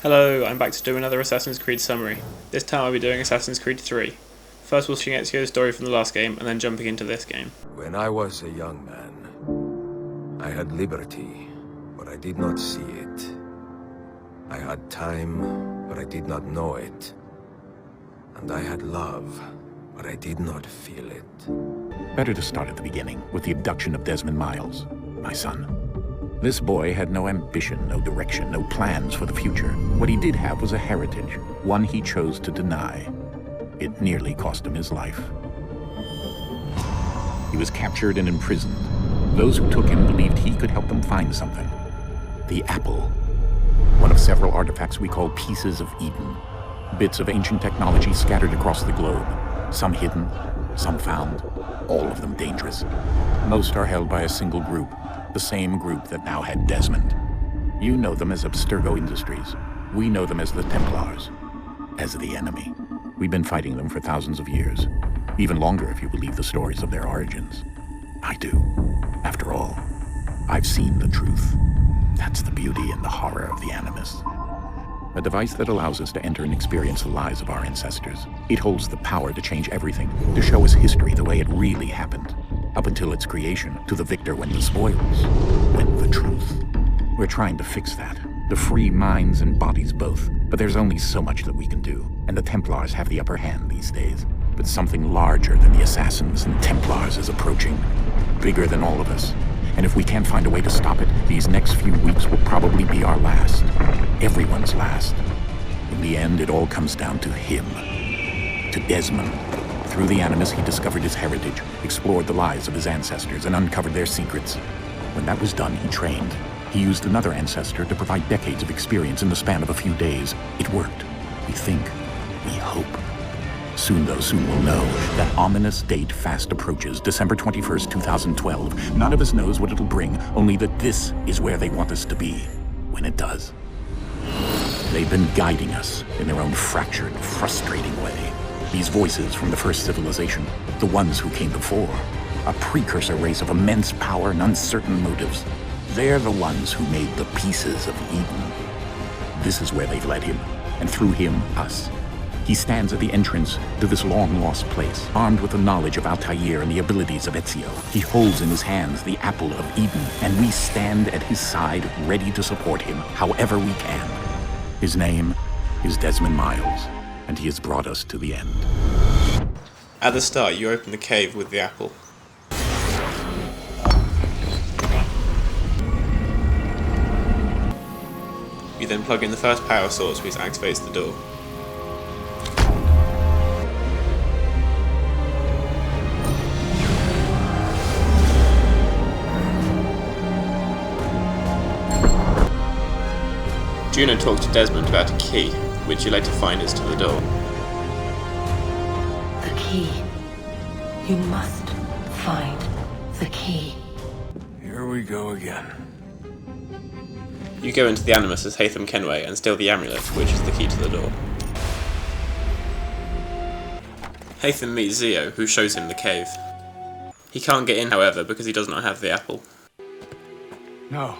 Hello, I'm back to do another Assassin's Creed summary. This time I'll be doing Assassin's Creed 3. First we'll see Ezio's story from the last game, and then jumping into this game. When I was a young man, I had liberty, but I did not see it. I had time, but I did not know it. And I had love, but I did not feel it. Better to start at the beginning, with the abduction of Desmond Miles, my son. This boy had no ambition, no direction, no plans for the future. What he did have was a heritage, one he chose to deny. It nearly cost him his life. He was captured and imprisoned. Those who took him believed he could help them find something. The apple. One of several artifacts we call pieces of Eden. Bits of ancient technology scattered across the globe. Some hidden, some found, all of them dangerous. Most are held by a single group. The same group that now had Desmond. You know them as Abstergo Industries. We know them as the Templars, as the enemy. We've been fighting them for thousands of years, even longer if you believe the stories of their origins. I do. After all, I've seen the truth. That's the beauty and the horror of the Animus. A device that allows us to enter and experience the lives of our ancestors. It holds the power to change everything, to show us history the way it really happened. Up until its creation, to the victor went the spoils, went the truth. We're trying to fix that, to free minds and bodies both. But there's only so much that we can do, and the Templars have the upper hand these days. But something larger than the Assassins and Templars is approaching, bigger than all of us. And if we can't find a way to stop it, these next few weeks will probably be our last. Everyone's last. In the end, it all comes down to him. To Desmond. Through the Animus, he discovered his heritage, explored the lives of his ancestors, and uncovered their secrets. When that was done, he trained. He used another ancestor to provide decades of experience in the span of a few days. It worked. We think. We hope. Soon, though, soon we'll know. That ominous date fast approaches, December 21st, 2012. None of us knows what it'll bring, only that this is where they want us to be, when it does. They've been guiding us in their own fractured, frustrating way. These voices from the first civilization, the ones who came before, a precursor race of immense power and uncertain motives. They're the ones who made the pieces of Eden. This is where they've led him, and through him, us. He stands at the entrance to this long-lost place, armed with the knowledge of Altair and the abilities of Ezio. He holds in his hands the apple of Eden, and we stand at his side, ready to support him, however we can. His name is Desmond Miles, and he has brought us to the end. At the start, you open the cave with the apple. You then plug in the first power source, which activates the door. Juno talks to Desmond about a key, which you later find is to the door. The key. You must find the key. Here we go again. You go into the Animus as Haytham Kenway and steal the amulet, which is the key to the door. Haytham meets Zio, who shows him the cave. He can't get in, however, because he does not have the apple. No.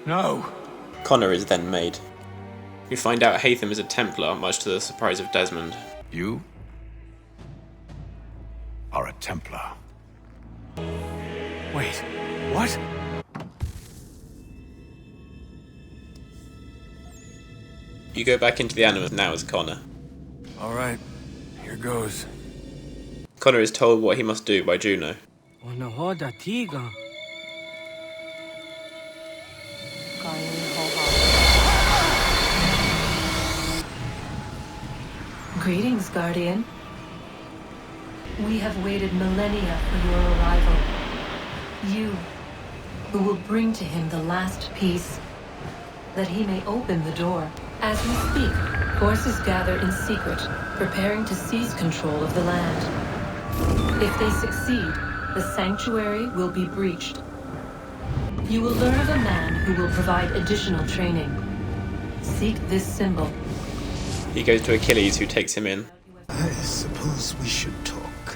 No! Connor is then made. We find out Haytham is a Templar, much to the surprise of Desmond. You are a Templar. Wait, what? You go back into the Animus now as Connor. Alright, here goes. Connor is told what he must do by Juno. Greetings, Guardian. We have waited millennia for your arrival. You, who will bring to him the last piece, that he may open the door. As we speak, forces gather in secret, preparing to seize control of the land. If they succeed, the sanctuary will be breached. You will learn of a man who will provide additional training. Seek this symbol. He goes to Achilles, who takes him in. I suppose we should talk.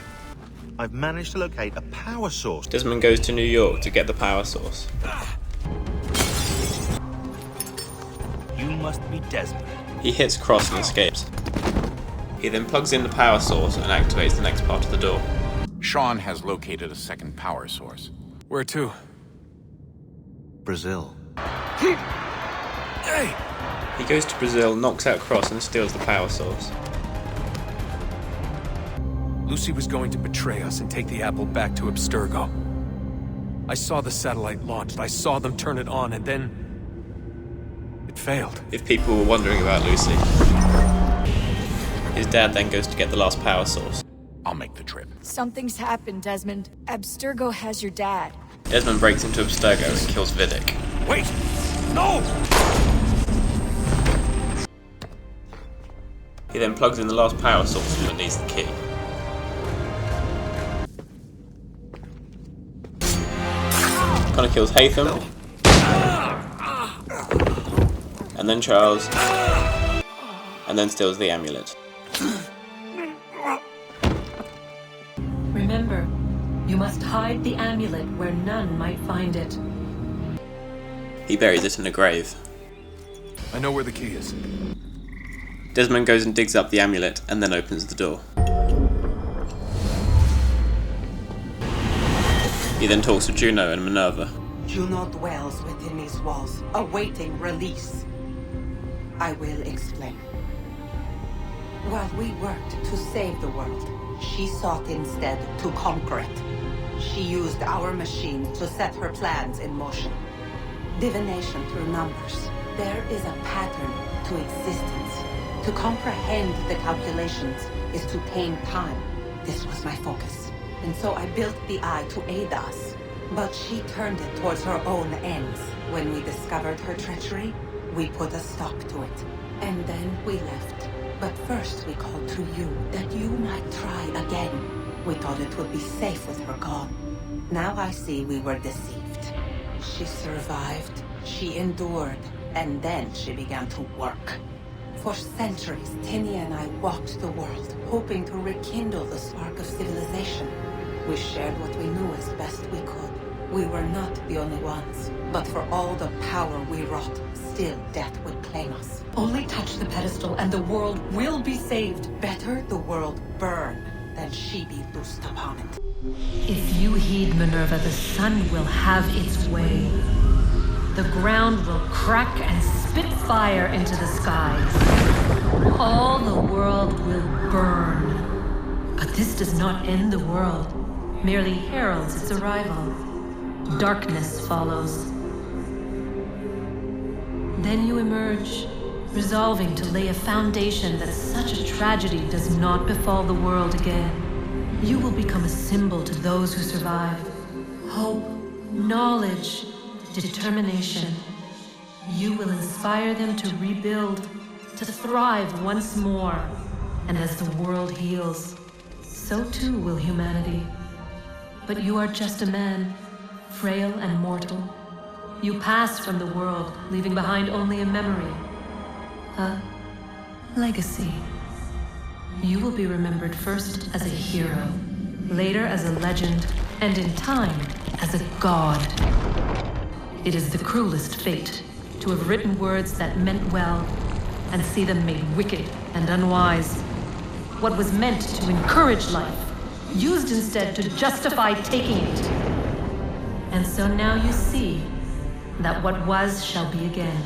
I've managed to locate a power source. Desmond goes to New York to get the power source. You must be Desmond. He hits Cross and escapes. He then plugs in the power source and activates the next part of the door. Sean has located a second power source. Where to? Brazil. Hey! He goes to Brazil, knocks out Cross and steals the power source. Lucy was going to betray us and take the apple back to Abstergo. I saw the satellite launched, I saw them turn it on, and then... it failed. If people were wondering about Lucy. His dad then goes to get the last power source. I'll make the trip. Something's happened, Desmond. Abstergo has your dad. Desmond breaks into Abstergo and kills Vidic. Wait! No! He then plugs in the last power source and needs the key. Connor kills Hatham, and then Charles, and then steals the amulet. Remember, you must hide the amulet where none might find it. He buries it in a grave. I know where the key is. Desmond goes and digs up the amulet and then opens the door. He then talks to Juno and Minerva. Juno dwells within these walls, awaiting release. I will explain. While we worked to save the world, she sought instead to conquer it. She used our machine to set her plans in motion. Divination through numbers. There is a pattern to existence. To comprehend the calculations is to tame time. This was my focus. And so I built the eye to aid us. But she turned it towards her own ends. When we discovered her treachery, we put a stop to it. And then we left. But first we called to you, that you might try again. We thought it would be safe with her gone. Now I see we were deceived. She survived, she endured, and then she began to work. For centuries, Tinny and I walked the world, hoping to rekindle the spark of civilization. We shared what we knew as best we could. We were not the only ones, but for all the power we wrought, still death would claim us. Only touch the pedestal and the world will be saved. Better the world burn than she be loosed upon it. If you heed Minerva, the sun will have its way. The ground will crack and spit fire into the skies. All the world will burn. But this does not end the world, merely heralds its arrival. Darkness follows. Then you emerge, resolving to lay a foundation that such a tragedy does not befall the world again. You will become a symbol to those who survive. Hope, knowledge, determination. You will inspire them to rebuild, to thrive once more. And as the world heals, so too will humanity. But you are just a man, frail and mortal. You pass from the world, leaving behind only a memory. A legacy. You will be remembered first as a hero, later as a legend, and in time, as a god. It is the cruelest fate to have written words that meant well, and see them made wicked and unwise. What was meant to encourage life, used instead to justify taking it. And so now you see that what was shall be again.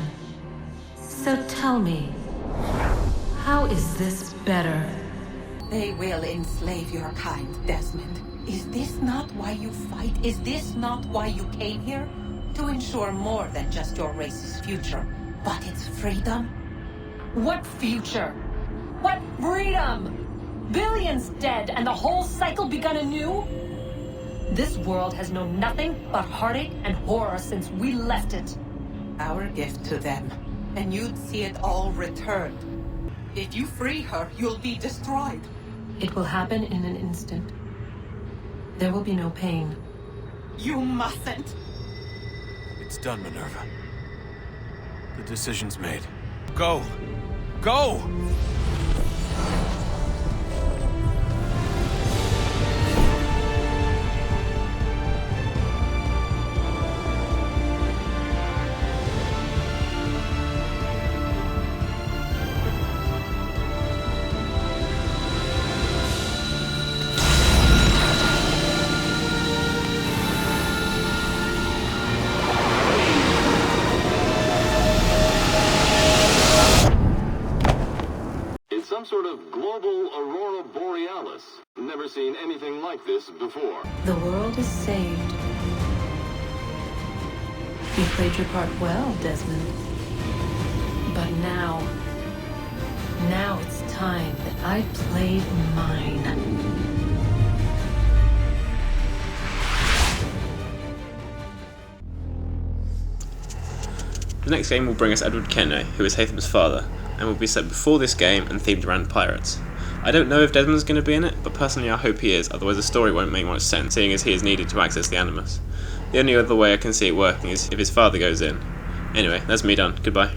So tell me, how is this better? They will enslave your kind, Desmond. Is this not why you fight? Is this not why you came here? To ensure more than just your race's future, but its freedom? What future? What freedom? Billions dead and the whole cycle begun anew? This world has known nothing but heartache and horror since we left it. Our gift to them, and you'd see it all returned. If you free her, you'll be destroyed. It will happen in an instant. There will be no pain. You mustn't. It's done, Minerva. The decision's made. Go! Go! aurora borealis. Never seen anything like this before. The world is saved. You played your part well, Desmond. But now it's time that I played mine. The next game will bring us Edward Kenway, who is Hatham's father, and will be set before this game and themed around pirates. I don't know if Desmond's going to be in it, but personally I hope he is, otherwise the story won't make much sense, seeing as he is needed to access the Animus. The only other way I can see it working is if his father goes in. Anyway, that's me done. Goodbye.